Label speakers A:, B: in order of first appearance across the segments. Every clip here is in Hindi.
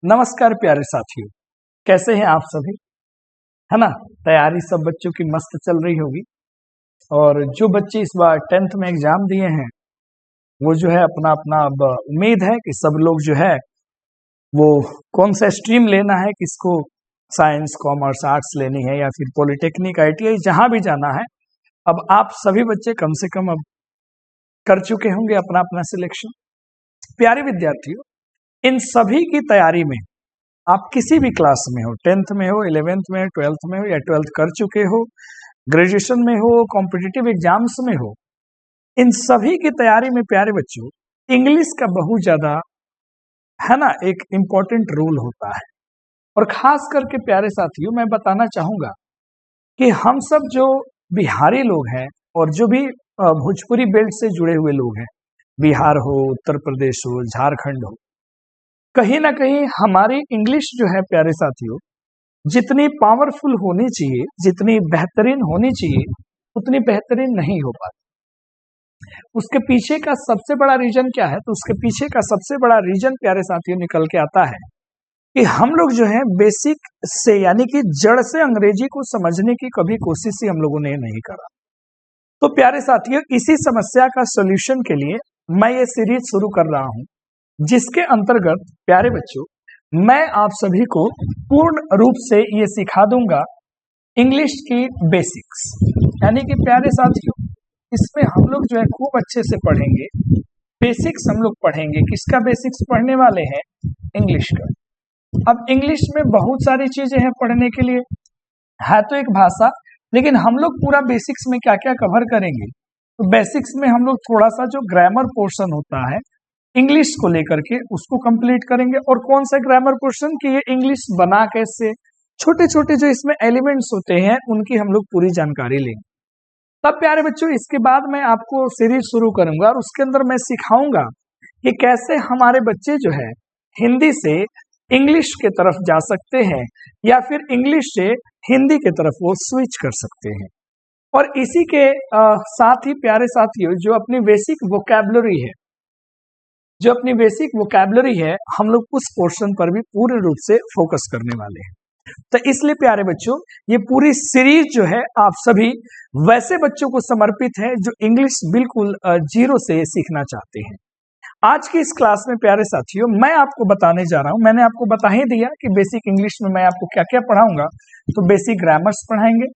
A: नमस्कार प्यारे साथियों, कैसे हैं आप सभी? है ना? तैयारी सब बच्चों की मस्त चल रही होगी। और जो बच्चे इस बार 10th में एग्जाम दिए हैं वो जो है अपना अपना अब उम्मीद है कि सब लोग जो है वो कौन सा स्ट्रीम लेना है, किसको साइंस कॉमर्स आर्ट्स लेनी है या फिर पॉलिटेक्निक ITI जहां भी जाना है। अब आप सभी बच्चे कम से कम अब कर चुके होंगे अपना अपना सिलेक्शन। प्यारे विद्यार्थियों, इन सभी की तैयारी में आप किसी भी क्लास में हो, 10th में हो, 11th में हो, 12th में हो या 12th कर चुके हो, ग्रेजुएशन में हो, कॉम्पिटिटिव एग्जाम्स में हो, इन सभी की तैयारी में प्यारे बच्चों इंग्लिश का बहुत ज्यादा है ना एक इम्पोर्टेंट रोल होता है। और खास करके प्यारे साथियों मैं बताना चाहूंगा कि हम सब जो बिहारी लोग हैं और जो भी भोजपुरी बेल्ट से जुड़े हुए लोग हैं, बिहार हो, उत्तर प्रदेश हो, झारखंड हो, कहीं ना कहीं हमारी इंग्लिश जो है प्यारे साथियों जितनी पावरफुल होनी चाहिए, जितनी बेहतरीन होनी चाहिए, उतनी बेहतरीन नहीं हो पाती। उसके पीछे का सबसे बड़ा रीजन क्या है? तो उसके पीछे का सबसे बड़ा रीजन प्यारे साथियों निकल के आता है कि हम लोग जो है बेसिक से यानी कि जड़ से अंग्रेजी को समझने की कभी कोशिश ही हम लोगों ने नहीं करा। तो प्यारे साथियों, इसी समस्या का सोल्यूशन के लिए मैं ये सीरीज शुरू कर रहा हूं, जिसके अंतर्गत प्यारे बच्चों मैं आप सभी को पूर्ण रूप से ये सिखा दूंगा इंग्लिश की बेसिक्स। यानी कि प्यारे साथियों इसमें हम लोग जो है खूब अच्छे से पढ़ेंगे, बेसिक्स हम लोग पढ़ेंगे। किसका बेसिक्स पढ़ने वाले हैं? इंग्लिश का। अब इंग्लिश में बहुत सारी चीजें हैं पढ़ने के लिए, है तो एक भाषा, लेकिन हम लोग पूरा बेसिक्स में क्या क्या कवर करेंगे? तो बेसिक्स में हम लोग थोड़ा सा जो ग्रामर पोर्शन होता है इंग्लिश को लेकर के उसको कंप्लीट करेंगे। और कौन सा ग्रामर पोर्शन की ये इंग्लिश बना कैसे, छोटे छोटे जो इसमें एलिमेंट्स होते हैं उनकी हम लोग पूरी जानकारी लेंगे। तब प्यारे बच्चों इसके बाद मैं आपको सीरीज शुरू करूंगा और उसके अंदर मैं सिखाऊंगा कि कैसे हमारे बच्चे जो है हिंदी से इंग्लिश के तरफ जा सकते हैं या फिर इंग्लिश से हिंदी के तरफ वो स्विच कर सकते हैं। और इसी के साथ ही प्यारे साथियों जो अपनी बेसिक वोकैबुलरी है, जो अपनी बेसिक वोकैबुलरी है, हम लोग उस पोर्शन पर भी पूर्ण रूप से फोकस करने वाले हैं। तो इसलिए प्यारे बच्चों ये पूरी सीरीज जो है आप सभी वैसे बच्चों को समर्पित है जो इंग्लिश बिल्कुल जीरो से सीखना चाहते हैं। आज की इस क्लास में प्यारे साथियों मैं आपको बताने जा रहा हूं, मैंने आपको बता ही दिया कि बेसिक इंग्लिश में मैं आपको क्या क्या पढ़ाऊंगा। तो बेसिक ग्रामर्स पढ़ाएंगे,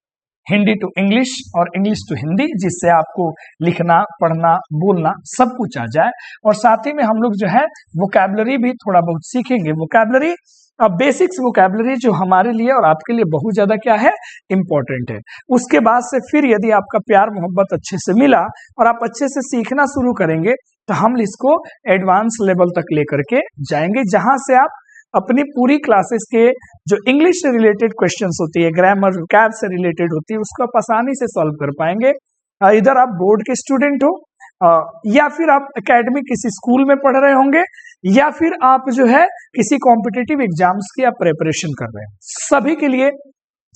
A: हिंदी टू इंग्लिश और इंग्लिश टू हिंदी, जिससे आपको लिखना, पढ़ना, बोलना सब कुछ आ जाए। और साथ ही में हम लोग जो है वोकैबुलरी भी थोड़ा बहुत सीखेंगे। वोकैबुलरी बेसिक्स वोकैबुलरी जो हमारे लिए और आपके लिए बहुत ज्यादा क्या है, इंपॉर्टेंट है। उसके बाद से फिर यदि आपका प्यार मोहब्बत अच्छे से मिला और आप अच्छे से सीखना शुरू करेंगे तो हम इसको एडवांस लेवल तक लेकर के जाएंगे, जहां से आप अपनी पूरी क्लासेस के जो इंग्लिश से रिलेटेड क्वेश्चंस होती है, ग्रामर वोकैब से रिलेटेड होती है, उसको आप आसानी से सॉल्व कर पाएंगे। इधर आप बोर्ड के स्टूडेंट हो या फिर आप एकेडमिक किसी स्कूल में पढ़ रहे होंगे या फिर आप जो है किसी कॉम्पिटिटिव एग्जाम्स की आप प्रिपरेशन कर रहे हैं, सभी के लिए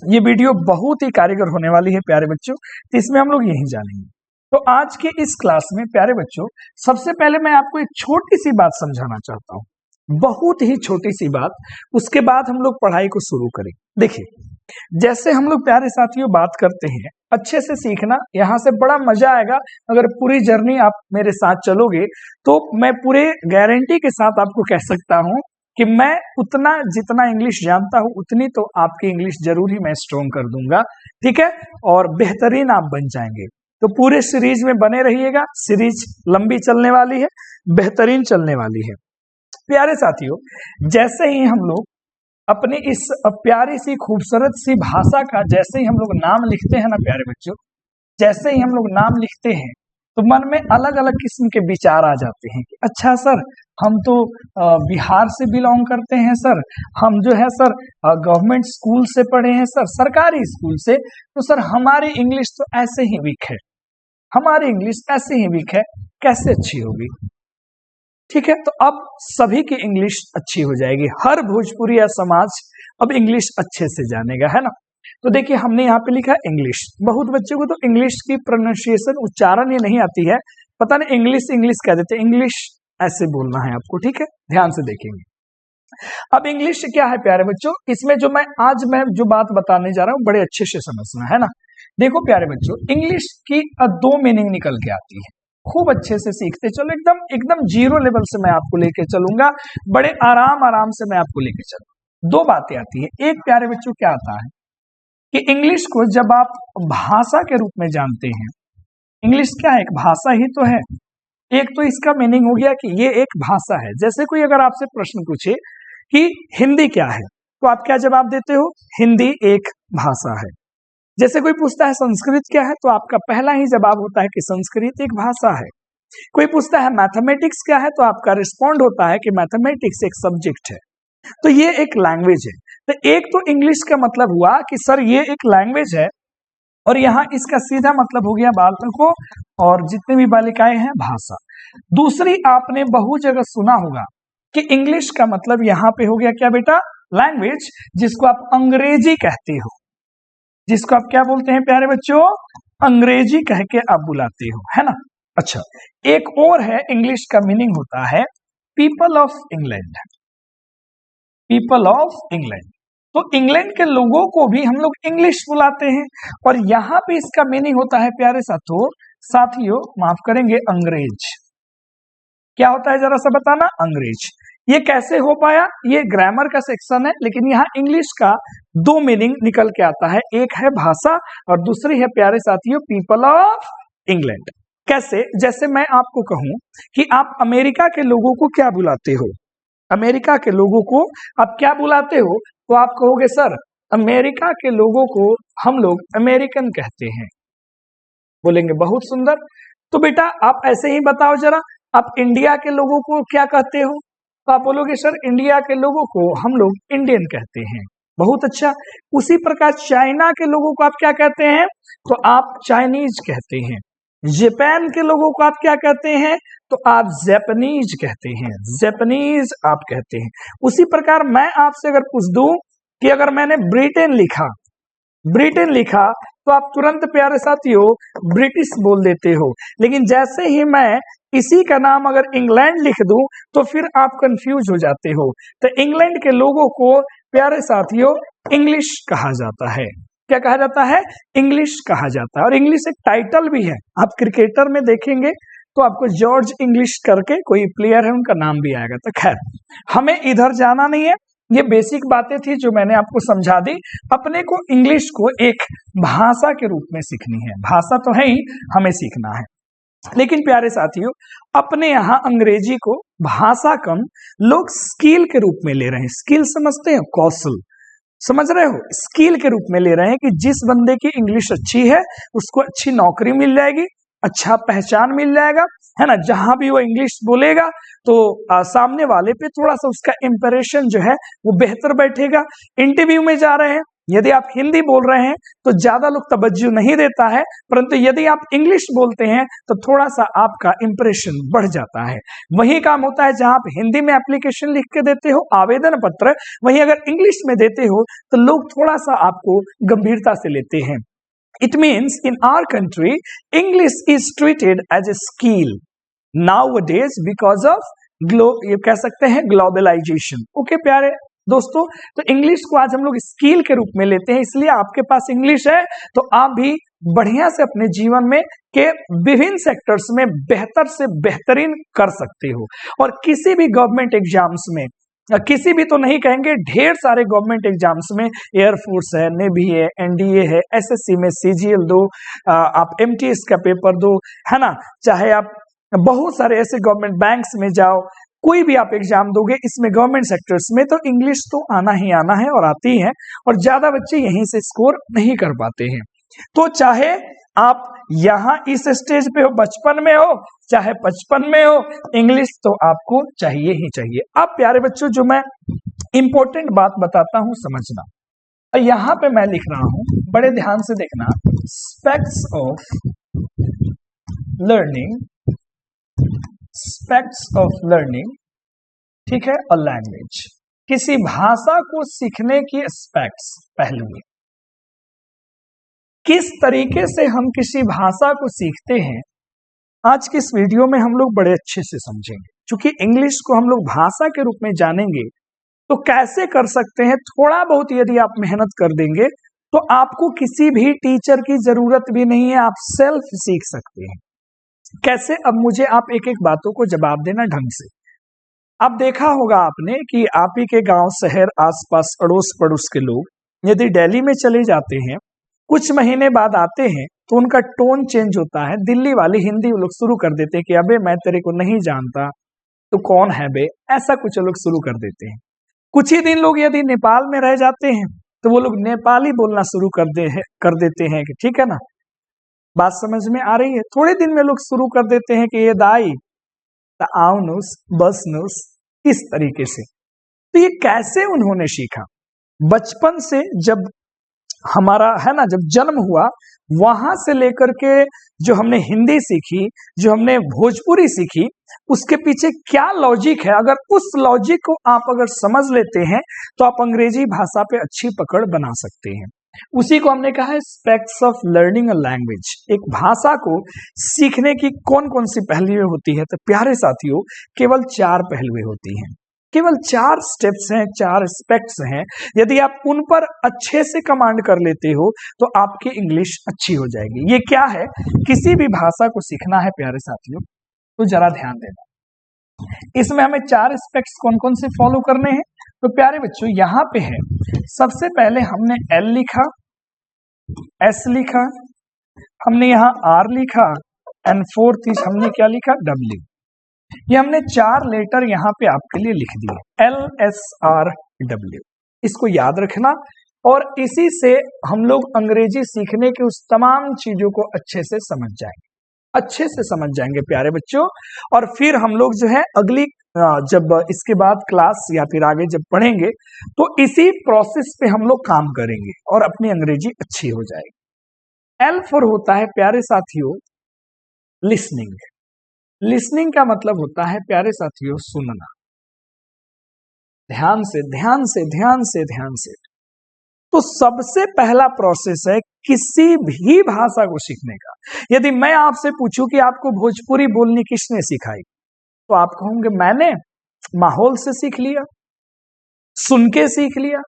A: ये वीडियो बहुत ही कारगर होने वाली है प्यारे बच्चों। तो इसमें हम लोग यही जानेंगे। तो आज के इस क्लास में प्यारे बच्चों सबसे पहले मैं आपको एक छोटी सी बात समझाना चाहता हूं, बहुत ही छोटी सी बात। उसके बाद हम लोग पढ़ाई को शुरू करें। देखिए, जैसे हम लोग प्यारे साथियों बात करते हैं अच्छे से सीखना, यहां से बड़ा मजा आएगा अगर पूरी जर्नी आप मेरे साथ चलोगे। तो मैं पूरे गारंटी के साथ आपको कह सकता हूं कि मैं उतना जितना इंग्लिश जानता हूं उतनी तो आपकी इंग्लिश जरूर ही मैं स्ट्रॉन्ग कर दूंगा, ठीक है, और बेहतरीन आप बन जाएंगे। तो पूरे सीरीज में बने रहिएगा, सीरीज लंबी चलने वाली है, बेहतरीन चलने वाली है। प्यारे साथियों जैसे ही हम लोग अपनी इस प्यारी सी खूबसूरत सी भाषा का जैसे ही हम लोग नाम लिखते हैं ना प्यारे बच्चों, जैसे ही हम लोग नाम लिखते हैं तो मन में अलग अलग किस्म के विचार आ जाते हैं कि अच्छा सर हम तो बिहार से बिलोंग करते हैं सर, हम जो है सर गवर्नमेंट स्कूल से पढ़े हैं सर, सरकारी स्कूल से, तो सर हमारी इंग्लिश तो ऐसे ही वीक है, हमारी इंग्लिश ऐसे ही वीक है, कैसे अच्छी होगी? ठीक है, तो अब सभी की इंग्लिश अच्छी हो जाएगी, हर भोजपुरी या समाज अब इंग्लिश अच्छे से जानेगा, है ना। तो देखिए हमने यहाँ पे लिखा इंग्लिश। बहुत बच्चों को तो इंग्लिश की प्रोनाउंसिएशन उच्चारण ये नहीं आती है, पता नहीं इंग्लिश इंग्लिश कह देते, इंग्लिश ऐसे बोलना है आपको, ठीक है, ध्यान से देखेंगे। अब इंग्लिश क्या है प्यारे बच्चों, इसमें जो मैं जो बात बताने जा रहा हूँ बड़े अच्छे से समझना है ना। देखो प्यारे बच्चों, इंग्लिश की दो मीनिंग निकल के आती है, खूब अच्छे से सीखते चलो, एकदम एकदम जीरो लेवल से मैं आपको लेके चलूंगा, बड़े आराम आराम से मैं आपको लेके चलूंगा। दो बातें आती है। एक प्यारे बच्चों क्या आता है कि इंग्लिश को जब आप भाषा के रूप में जानते हैं, इंग्लिश क्या है, एक भाषा ही तो है। एक तो इसका मीनिंग हो गया कि ये एक भाषा है। जैसे कोई अगर आपसे प्रश्न पूछे कि हिंदी क्या है, तो आप क्या जवाब देते हो, हिंदी एक भाषा है। जैसे कोई पूछता है संस्कृत क्या है, तो आपका पहला ही जवाब होता है कि संस्कृत एक भाषा है। कोई पूछता है मैथमेटिक्स क्या है, तो आपका रिस्पॉन्ड होता है कि मैथमेटिक्स एक सब्जेक्ट है। तो ये एक लैंग्वेज है। तो एक तो इंग्लिश का मतलब हुआ कि सर ये एक लैंग्वेज है, और यहाँ इसका सीधा मतलब हो गया बालकों और जितने भी बालिकाएं हैं भाषा। दूसरी, आपने बहु जगह सुना होगा कि इंग्लिश का मतलब यहाँ पे हो गया क्या बेटा, लैंग्वेज, जिसको आप अंग्रेजी कहते हो, जिसको आप क्या बोलते हैं प्यारे बच्चों, अंग्रेजी कह के आप बुलाते हो, है ना। अच्छा, एक और है, इंग्लिश का मीनिंग होता है people of England, people of England. तो इंग्लैंड के लोगों को भी हम लोग इंग्लिश बुलाते हैं, और यहां पे इसका मीनिंग होता है प्यारे साथियों माफ करेंगे, अंग्रेज। क्या होता है जरा सा बताना, अंग्रेज। ये कैसे हो पाया, ये ग्रामर का सेक्शन है, लेकिन यहाँ इंग्लिश का दो मीनिंग निकल के आता है, एक है भाषा और दूसरी है प्यारे साथियों पीपल ऑफ इंग्लैंड। कैसे, जैसे मैं आपको कहूं कि आप अमेरिका के लोगों को क्या बुलाते हो, अमेरिका के लोगों को आप क्या बुलाते हो, तो आप कहोगे सर अमेरिका के लोगों को हम लोग अमेरिकन कहते हैं। बोलेंगे बहुत सुंदर। तो बेटा आप ऐसे ही बताओ जरा, आप इंडिया के लोगों को क्या कहते हो, तो आप बोलोगे सर इंडिया के लोगों को हम लोग इंडियन कहते हैं। बहुत अच्छा। उसी प्रकार चाइना के लोगों को आप क्या कहते हैं, तो आप चाइनीज कहते हैं। जापान के लोगों को आप क्या कहते हैं, तो आप जापानीज कहते हैं, जापानीज आप कहते हैं। उसी प्रकार मैं आपसे अगर पूछ दूं कि अगर मैंने ब्रिटेन लिखा तो आप तुरंत प्यारे साथियों ब्रिटिश बोल देते हो, लेकिन जैसे ही मैं इसी का नाम अगर इंग्लैंड लिख दूं तो फिर आप कंफ्यूज हो जाते हो। तो इंग्लैंड के लोगों को प्यारे साथियों इंग्लिश कहा जाता है। क्या कहा जाता है, इंग्लिश कहा जाता है। और इंग्लिश एक टाइटल भी है, आप क्रिकेटर में देखेंगे तो आपको जॉर्ज इंग्लिश करके कोई प्लेयर है, उनका नाम भी आएगा। तो खैर हमें इधर जाना नहीं है, ये बेसिक बातें थी जो मैंने आपको समझा दी। अपने को इंग्लिश को एक भाषा के रूप में सीखनी है, भाषा तो है ही, हमें सीखना है। लेकिन प्यारे साथियों अपने यहाँ अंग्रेजी को भाषा कम लोग स्किल के रूप में ले रहे हैं। स्किल समझते हैं, कौशल समझ रहे हो, स्किल के रूप में ले रहे हैं कि जिस बंदे की इंग्लिश अच्छी है उसको अच्छी नौकरी मिल जाएगी, अच्छा पहचान मिल जाएगा, है ना। जहां भी वो इंग्लिश बोलेगा तो सामने वाले पे थोड़ा सा उसका इंप्रेशन जो है वो बेहतर बैठेगा। इंटरव्यू में जा रहे हैं, यदि आप हिंदी बोल रहे हैं तो ज्यादा लोग तवज्जो नहीं देता है, परंतु यदि आप इंग्लिश बोलते हैं तो थोड़ा सा आपका इंप्रेशन बढ़ जाता है। वही काम होता है जहां आप हिंदी में एप्लीकेशन लिख के देते हो, आवेदन पत्र, वहीं अगर इंग्लिश में देते हो तो लोग थोड़ा सा आपको गंभीरता से लेते हैं। It means in our country, English is treated as a skill nowadays because of ये कह सकते हैं ग्लोबलाइजेशन। ओके प्यारे दोस्तों, तो इंग्लिश को आज हम लोग स्किल के रूप में लेते हैं, इसलिए आपके पास इंग्लिश है तो आप भी बढ़िया से अपने जीवन में के विभिन्न सेक्टर्स में बेहतर से बेहतरीन कर सकते हो। और किसी भी गवर्नमेंट एग्जाम्स में, किसी भी तो नहीं कहेंगे, ढेर सारे गवर्नमेंट एग्जाम्स में, एयरफोर्स है, नेवी है, एनडीए है, एसएससी में सीजीएल दो, आप एमटीएस का पेपर दो, है ना, चाहे आप बहुत सारे ऐसे गवर्नमेंट बैंक्स में जाओ, कोई भी आप एग्जाम दोगे इसमें गवर्नमेंट सेक्टर्स में, तो इंग्लिश तो आना ही आना है और आती है, और ज्यादा बच्चे यहीं से स्कोर नहीं कर पाते हैं। तो चाहे आप यहाँ इस स्टेज पे हो, बचपन में हो चाहे 55 में हो, इंग्लिश तो आपको चाहिए ही चाहिए। अब प्यारे बच्चों जो मैं इंपॉर्टेंट बात बताता हूं समझना, और यहां पे मैं लिख रहा हूं, बड़े ध्यान से देखना, एस्पेक्ट्स ऑफ लर्निंग, ठीक है, और लैंग्वेज, किसी भाषा को सीखने की एस्पेक्ट्स, पहलू, किस तरीके से हम किसी भाषा को सीखते हैं, आज की इस वीडियो में हम लोग बड़े अच्छे से समझेंगे। क्योंकि इंग्लिश को हम लोग भाषा के रूप में जानेंगे तो कैसे कर सकते हैं? थोड़ा बहुत यदि आप मेहनत कर देंगे तो आपको किसी भी टीचर की जरूरत भी नहीं है, आप सेल्फ सीख सकते हैं। कैसे? अब मुझे आप एक एक बातों को जवाब देना ढंग से। अब देखा होगा आपने कि आप ही के गांव, शहर, आसपास, अड़ोस पड़ोस के लोग यदि दिल्ली में चले जाते हैं, कुछ महीने बाद आते हैं तो उनका टोन चेंज होता है। दिल्ली वाली हिंदी वो लोग शुरू कर देते हैं कि अबे मैं तेरे को नहीं जानता, तो कौन है बे, ऐसा कुछ लोग शुरू कर देते हैं। कुछ ही दिन लोग यदि नेपाल में रह जाते हैं तो वो लोग नेपाली बोलना शुरू कर देते हैं कि ठीक है ना, बात समझ में आ रही है। थोड़े दिन में लोग शुरू कर देते हैं कि ये दाई आउनुस बसनुस, इस तरीके से। तो ये कैसे उन्होंने सीखा? बचपन से जब हमारा है ना, जब जन्म हुआ वहां से लेकर के जो हमने हिंदी सीखी, जो हमने भोजपुरी सीखी, उसके पीछे क्या लॉजिक है, अगर उस लॉजिक को आप अगर समझ लेते हैं तो आप अंग्रेजी भाषा पे अच्छी पकड़ बना सकते हैं। उसी को हमने कहा है aspects of learning a language. एक भाषा को सीखने की कौन कौन सी पहलुएं होती है? तो प्यारे साथियों, केवल 4 पहलुएं होती हैं, केवल 4 स्टेप्स हैं, 4 एस्पेक्ट्स हैं। यदि आप उन पर अच्छे से कमांड कर लेते हो तो आपकी इंग्लिश अच्छी हो जाएगी। ये क्या है? किसी भी भाषा को सीखना है प्यारे साथियों तो जरा ध्यान देना, इसमें हमें 4 एस्पेक्ट्स कौन कौन से फॉलो करने हैं। तो प्यारे बच्चों, यहाँ पे है, सबसे पहले हमने एल लिखा, एस लिखा, हमने यहाँ आर लिखा, एंड फोर्थ हमने क्या लिखा? डब्ल्यू। ये हमने 4 लेटर यहाँ पे आपके लिए लिख दिए, एल एस आर डब्ल्यू। इसको याद रखना और इसी से हम लोग अंग्रेजी सीखने की उस तमाम चीजों को अच्छे से समझ जाएंगे प्यारे बच्चों। और फिर हम लोग जो है अगली जब इसके बाद क्लास या फिर आगे जब पढ़ेंगे तो इसी प्रोसेस पे हम लोग काम करेंगे और अपनी अंग्रेजी अच्छी हो जाएगी। एल फॉर होता है प्यारे साथियों लिसनिंग। लिसनिंग का मतलब होता है प्यारे साथियों सुनना, ध्यान से ध्यान से ध्यान से ध्यान से। तो सबसे पहला प्रोसेस है किसी भी भाषा को सीखने का। यदि मैं आपसे पूछूं कि आपको भोजपुरी बोलनी किसने सिखाई, तो आप कहोगे मैंने, माहौल से सीख लिया, सुन के सीख लिया।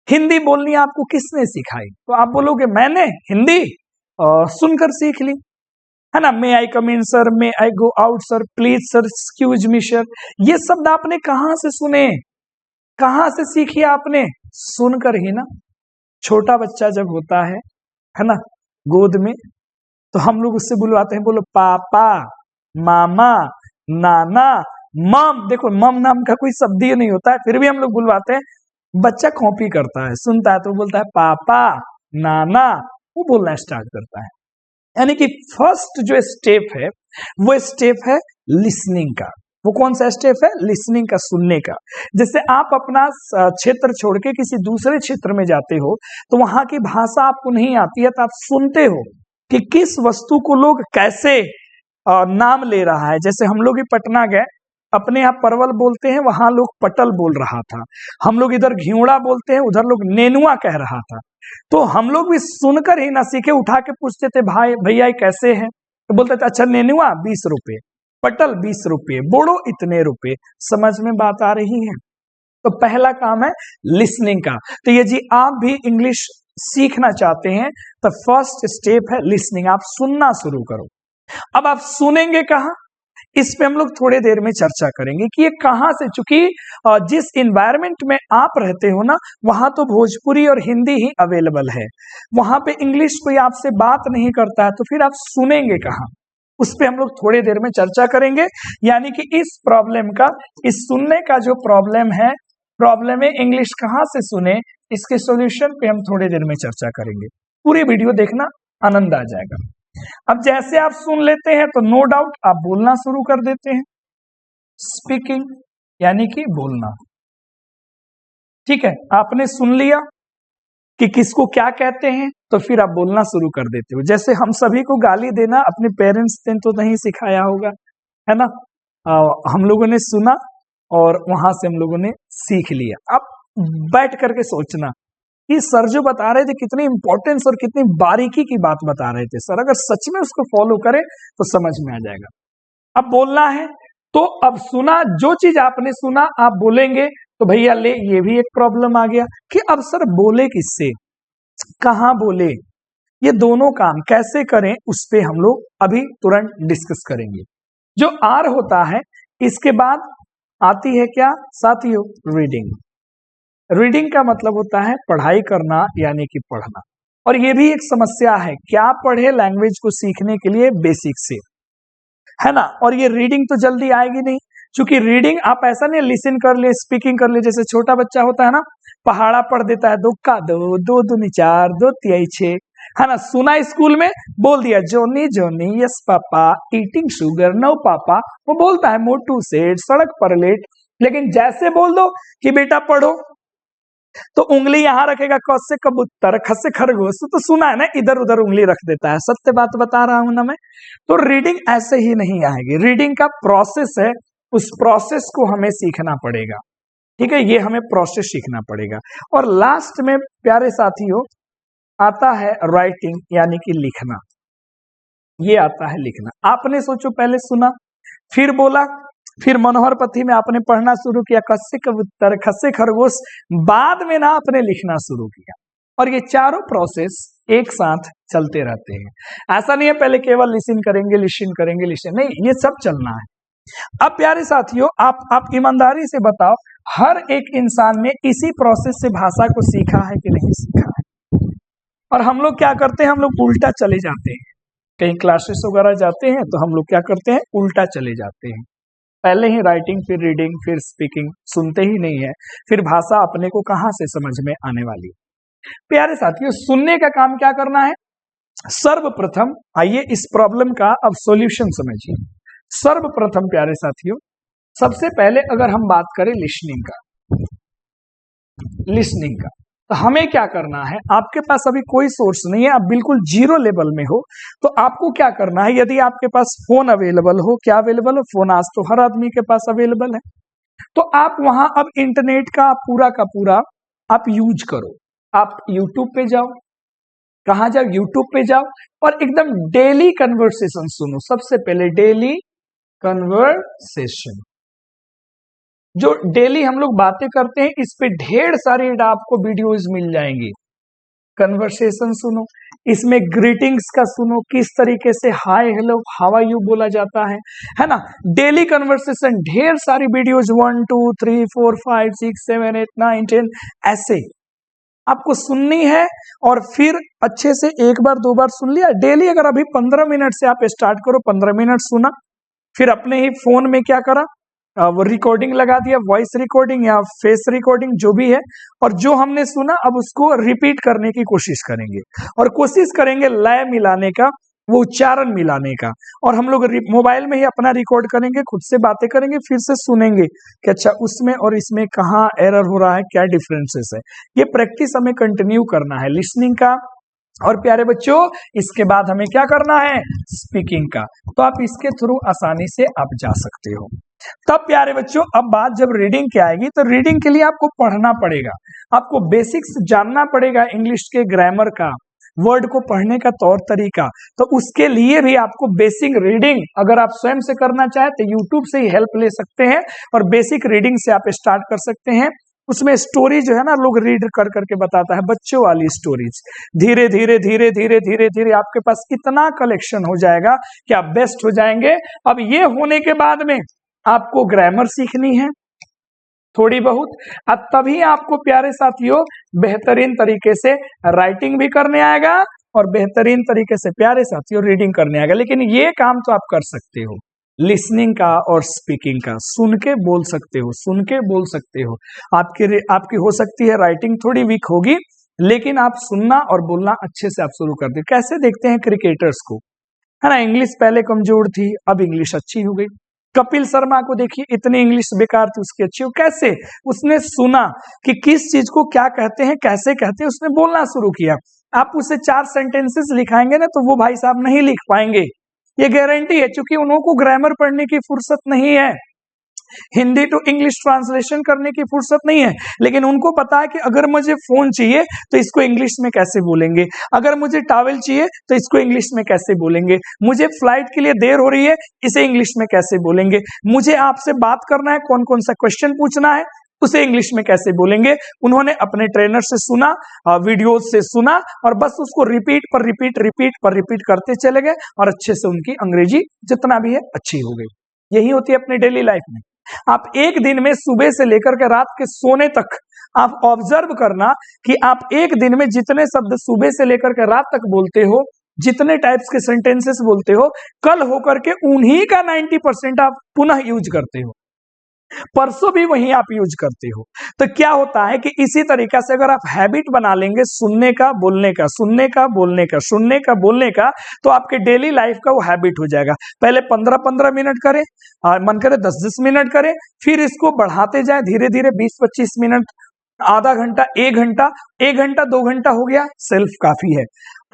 A: हिंदी बोलनी आपको किसने सिखाई, तो आप बोलोगे मैंने हिंदी सुनकर सीख ली, है ना। May I come in sir, may I go out sir, please sir, excuse me sir, ये शब्द आपने कहां से सुने, कहां से सीखी आपने? सुनकर ही ना। छोटा बच्चा जब होता है ना, गोद में, तो हम लोग उससे बुलवाते हैं, बोलो पापा, मामा, नाना, मम। देखो मम नाम का कोई शब्द ही नहीं होता है, फिर भी हम लोग बुलवाते हैं। बच्चा कॉपी करता है, सुनता है तो बोलता है पापा, नाना, वो बोलना स्टार्ट करता है। यानी कि फर्स्ट जो स्टेप है वो स्टेप है लिसनिंग का। वो कौन सा स्टेप है? लिसनिंग का, सुनने का। जैसे आप अपना क्षेत्र छोड़ के किसी दूसरे क्षेत्र में जाते हो तो वहां की भाषा आपको नहीं आती है, तो आप सुनते हो कि किस वस्तु को लोग कैसे नाम ले रहा है। जैसे हम लोग ही पटना गए, अपने यहाँ परवल बोलते हैं, वहां लोग पटल बोल रहा था। हम लोग इधर घिउड़ा बोलते हैं, उधर लोग नेनुआ कह रहा था। तो हम लोग भी सुनकर ही ना सीखे, उठा के पूछते थे भाई भैया कैसे हैं, तो बोलते थे अच्छा नेनुआ 20 रुपए, पटल 20 रुपए, बोड़ो इतने रुपए। समझ में बात आ रही है? तो पहला काम है लिसनिंग का। तो ये जी आप भी इंग्लिश सीखना चाहते हैं तो फर्स्ट स्टेप है लिसनिंग। आप सुनना शुरू करो। अब आप सुनेंगे कहाँ, इस पे हम लोग थोड़ी देर में चर्चा करेंगे कि ये कहां से, चूंकि जिस इन्वायरमेंट में आप रहते हो ना, वहां तो भोजपुरी और हिंदी ही अवेलेबल है, वहां पे इंग्लिश कोई आपसे बात नहीं करता है, तो फिर आप सुनेंगे कहाँ, उस पे हम लोग थोड़ी देर में चर्चा करेंगे। यानी कि इस प्रॉब्लम का, इस सुनने का जो प्रॉब्लम है, प्रॉब्लम है इंग्लिश कहाँ से सुने, इसके सॉल्यूशन पे हम थोड़ी देर में चर्चा करेंगे। पूरी वीडियो देखना, आनंद आ जाएगा। अब जैसे आप सुन लेते हैं तो नो डाउट आप बोलना शुरू कर देते हैं। स्पीकिंग यानी कि बोलना, ठीक है। आपने सुन लिया कि किसको क्या कहते हैं, तो फिर आप बोलना शुरू कर देते हो। जैसे हम सभी को गाली देना अपने पेरेंट्स ने तो नहीं सिखाया होगा, है ना। हम लोगों ने सुना और वहां से हम लोगों ने सीख लिया। अब बैठ करके सोचना कि सर जो बता रहे थे कितनी इंपॉर्टेंस और कितनी बारीकी की बात बता रहे थे सर, अगर सच में उसको फॉलो करें तो समझ में आ जाएगा। अब बोलना है तो अब सुना, जो चीज आपने सुना आप बोलेंगे, तो भैया ले ये भी एक प्रॉब्लम आ गया कि अब सर बोले किससे, कहाँ बोले, ये दोनों काम कैसे करें, उस पे हम लोग अभी तुरंत डिस्कस करेंगे। जो आर होता है इसके बाद आती है क्या साथियों, रीडिंग। रीडिंग का मतलब होता है पढ़ाई करना यानी कि पढ़ना, और ये भी एक समस्या है, क्या पढ़े लैंग्वेज को सीखने के लिए बेसिक से, है ना। और ये रीडिंग तो जल्दी आएगी नहीं, क्योंकि रीडिंग आप ऐसा नहीं लिसन कर ले, स्पीकिंग कर ले, जैसे छोटा बच्चा होता है ना, पहाड़ा पढ़ देता है, दो का दो, दो दूनी चार, दो तिहाई छह, है ना। सुना स्कूल में, बोल दिया Johnny Johnny yes papa, eating sugar no papa, वो बोलता है मोटू सेठ सड़क पर लेट। लेकिन जैसे बोल दो कि बेटा पढ़ो, तो उंगली यहां रखेगा, क से कबूतर, ख से खरगोश, तो सुना है ना, इधर उधर उंगली रख देता है। सत्य बात बता रहा हूं ना मैं। तो रीडिंग ऐसे ही नहीं आएगी, रीडिंग का प्रोसेस है, उस प्रोसेस को हमें सीखना पड़ेगा, ठीक है, ये हमें प्रोसेस सीखना पड़ेगा। और लास्ट में प्यारे साथियों आता है राइटिंग यानी कि लिखना, ये आता है लिखना। आपने सोचो पहले सुना, फिर बोला, फिर मनोहर पथी में आपने पढ़ना शुरू किया, कस्से कबूतर खस्से खरगोश, बाद में ना आपने लिखना शुरू किया, और ये चारों प्रोसेस एक साथ चलते रहते हैं। ऐसा नहीं है पहले केवल लिसन करेंगे लिसन करेंगे लिसन, नहीं, ये सब चलना है। अब प्यारे साथियों आप ईमानदारी से बताओ, हर एक इंसान ने इसी प्रोसेस से भाषा को सीखा है कि नहीं सीखा है? और हम लोग क्या करते हैं, हम लोग उल्टा चले जाते हैं, कहीं क्लासेस वगैरह जाते हैं तो हम लोग क्या करते हैं, उल्टा चले जाते हैं, पहले ही राइटिंग फिर रीडिंग फिर स्पीकिंग, सुनते ही नहीं है, फिर भाषा अपने को कहां से समझ में आने वाली है। प्यारे साथियों सुनने का काम क्या करना है, सर्वप्रथम आइए इस प्रॉब्लम का अब सॉल्यूशन समझिए। सर्वप्रथम प्यारे साथियों, सबसे पहले अगर हम बात करें लिसनिंग का, तो हमें क्या करना है, आपके पास अभी कोई सोर्स नहीं है, आप बिल्कुल जीरो लेवल में हो, तो आपको क्या करना है, यदि आपके पास फोन अवेलेबल हो, क्या अवेलेबल हो, फोन आज तो हर आदमी के पास अवेलेबल है, तो आप वहां अब इंटरनेट का पूरा आप यूज करो। आप यूट्यूब पे जाओ, कहां जाओ, यूट्यूब पे जाओ, और एकदम डेली कन्वर्सेशन सुनो। सबसे पहले डेली कन्वर्सेशन, जो डेली हम लोग बातें करते हैं, इस पे ढेर सारी आपको वीडियोस मिल जाएंगी। कन्वर्सेशन सुनो, इसमें ग्रीटिंग्स का सुनो, किस तरीके से hi hello how are you बोला जाता है ना। डेली कन्वर्सेशन, ढेर सारी वीडियोस 1 2 3 4 5 6 7 8 9 10 ऐसे आपको सुननी है, और फिर अच्छे से एक बार दो बार सुन लिया डेली। अगर अभी 15 मिनट से आप स्टार्ट करो, 15 मिनट सुना, फिर अपने ही फोन में क्या करा, वो रिकॉर्डिंग लगा दिया, वॉइस रिकॉर्डिंग या फेस रिकॉर्डिंग जो भी है, और जो हमने सुना अब उसको रिपीट करने की कोशिश करेंगे, और कोशिश करेंगे लय मिलाने का, वो उच्चारण मिलाने का। और हम लोग मोबाइल में ही अपना रिकॉर्ड करेंगे, खुद से बातें करेंगे, फिर से सुनेंगे कि अच्छा उसमें और इसमें कहाँ एरर हो रहा है, क्या डिफरेंसेस है। ये प्रैक्टिस हमें कंटिन्यू करना है लिसनिंग का। और प्यारे बच्चों इसके बाद हमें क्या करना है, स्पीकिंग का। तो आप इसके थ्रू आसानी से आप जा सकते हो। तब प्यारे बच्चों अब बात जब रीडिंग की आएगी, तो रीडिंग के लिए आपको पढ़ना पड़ेगा, आपको बेसिक्स जानना पड़ेगा, इंग्लिश के ग्रामर का, वर्ड को पढ़ने का तौर तरीका। तो उसके लिए भी आपको बेसिक रीडिंग अगर आप स्वयं से करना चाहे तो यूट्यूब से ही हेल्प ले सकते हैं, और बेसिक रीडिंग से आप स्टार्ट कर सकते हैं। उसमें स्टोरी जो है ना, लोग रीड कर करके बताता है, बच्चों वाली स्टोरीज, धीरे धीरे धीरे धीरे धीरे धीरे आपके पास इतना कलेक्शन हो जाएगा कि आप बेस्ट हो जाएंगे। अब ये होने के बाद में आपको ग्रामर सीखनी है थोड़ी बहुत, अब तभी आपको प्यारे साथियों बेहतरीन तरीके से राइटिंग भी करने आएगा, और बेहतरीन तरीके से प्यारे साथियों रीडिंग करने आएगा। लेकिन ये काम तो आप कर सकते हो, लिसनिंग का और स्पीकिंग का, सुन के बोल सकते हो, सुन के बोल सकते हो। आपकी हो सकती है राइटिंग थोड़ी वीक होगी, लेकिन आप सुनना और बोलना अच्छे से आप शुरू कर दे। कैसे देखते हैं क्रिकेटर्स को, है ना, इंग्लिश पहले कमजोर थी, अब इंग्लिश अच्छी हो गई। कपिल शर्मा को देखिए, इतनी इंग्लिश बेकार थी, उसकी अच्छी हो। कैसे, उसने सुना कि किस चीज को क्या कहते हैं, कैसे कहते हैं, उसने बोलना शुरू किया। आप उसे 4 सेंटेंसेस लिखाएंगे ना, तो वो भाई साहब नहीं लिख पाएंगे, ये गारंटी है, क्योंकि उनको ग्रामर पढ़ने की फुर्सत नहीं है, हिंदी टू इंग्लिश ट्रांसलेशन करने की फुर्सत नहीं है। लेकिन उनको पता है कि अगर मुझे फोन चाहिए तो इसको इंग्लिश में कैसे बोलेंगे, अगर मुझे टॉवल चाहिए तो इसको इंग्लिश में कैसे बोलेंगे, मुझे फ्लाइट के लिए देर हो रही है इसे इंग्लिश में कैसे बोलेंगे, मुझे आपसे बात करना है, कौन कौन सा क्वेश्चन पूछना है, उसे इंग्लिश में कैसे बोलेंगे। उन्होंने अपने ट्रेनर से सुना, वीडियोस से सुना और बस उसको रिपीट करते चले गए और अच्छे से उनकी अंग्रेजी जितना भी है अच्छी हो गई। यही होती है अपनी डेली लाइफ में। आप एक दिन में सुबह से लेकर के रात के सोने तक आप ऑब्जर्व करना कि आप एक दिन में जितने शब्द सुबह से लेकर के रात तक बोलते हो, जितने टाइप्स के सेंटेंसेस बोलते हो, कल होकर के उन्हीं का 90% आप पुनः यूज करते हो, परसों भी वही आप यूज करते हो। तो क्या होता है कि इसी तरीका से अगर आप हैबिट बना लेंगे सुनने का बोलने का, सुनने का बोलने का, सुनने का बोलने का, तो आपके डेली लाइफ का वो हैबिट हो जाएगा। पहले 15-15 मिनट करें, मन करे 10-10 मिनट करें, फिर इसको बढ़ाते जाए धीरे धीरे 20-25 मिनट, आधा घंटा, 1 घंटा 2 घंटा हो गया, सेल्फ काफी है।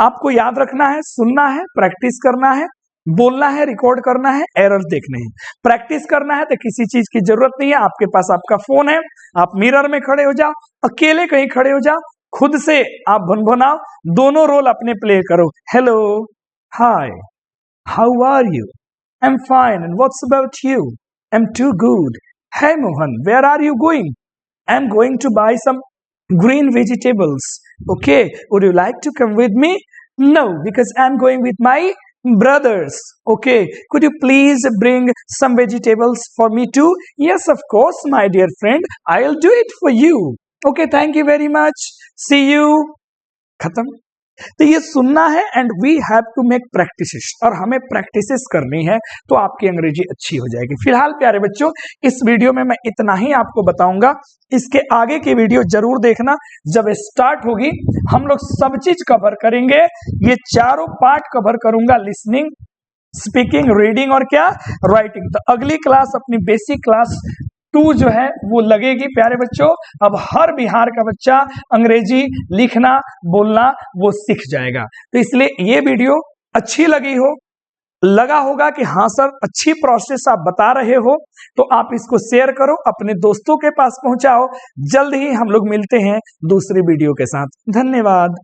A: आपको याद रखना है, सुनना है, प्रैक्टिस करना है, बोलना है, रिकॉर्ड करना है, एरर्स देखने हैं। प्रैक्टिस करना है तो किसी चीज की जरूरत नहीं है, आपके पास आपका फोन है, आप मिरर में खड़े हो जाओ, अकेले कहीं खड़े हो जाओ, खुद से आप भुनभुनाओ, दोनों रोल अपने प्ले करो। Hello, hi, how are you, I am fine and what's about you, I am too good, hey Mohan, where are you going, I am going to buy some green vegetables. Okay, would you like to come with me? No, because I'm going with my brothers. Okay, could you please bring some vegetables for me too? Yes, of course, my dear friend, I'll do it for you. Okay, thank you very much. See you. खत्म। तो ये सुनना है and we have to make practices, और हमें प्रैक्टिसेस करनी है तो आपकी अंग्रेजी अच्छी हो जाएगी। फिलहाल प्यारे बच्चों, इस वीडियो में मैं इतना ही आपको बताऊंगा। इसके आगे की वीडियो जरूर देखना, जब स्टार्ट होगी हम लोग सब चीज कवर करेंगे। ये चारों पार्ट कवर करूंगा, लिसनिंग, स्पीकिंग, रीडिंग और क्या, राइटिंग। तो अगली क्लास अपनी बेसिक क्लास 2 जो है वो लगेगी प्यारे बच्चों। अब हर बिहार का बच्चा अंग्रेजी लिखना बोलना वो सीख जाएगा। तो इसलिए ये वीडियो अच्छी लगा होगा कि हाँ सर अच्छी प्रोसेस आप बता रहे हो, तो आप इसको शेयर करो, अपने दोस्तों के पास पहुंचाओ। जल्द ही हम लोग मिलते हैं दूसरी वीडियो के साथ। धन्यवाद।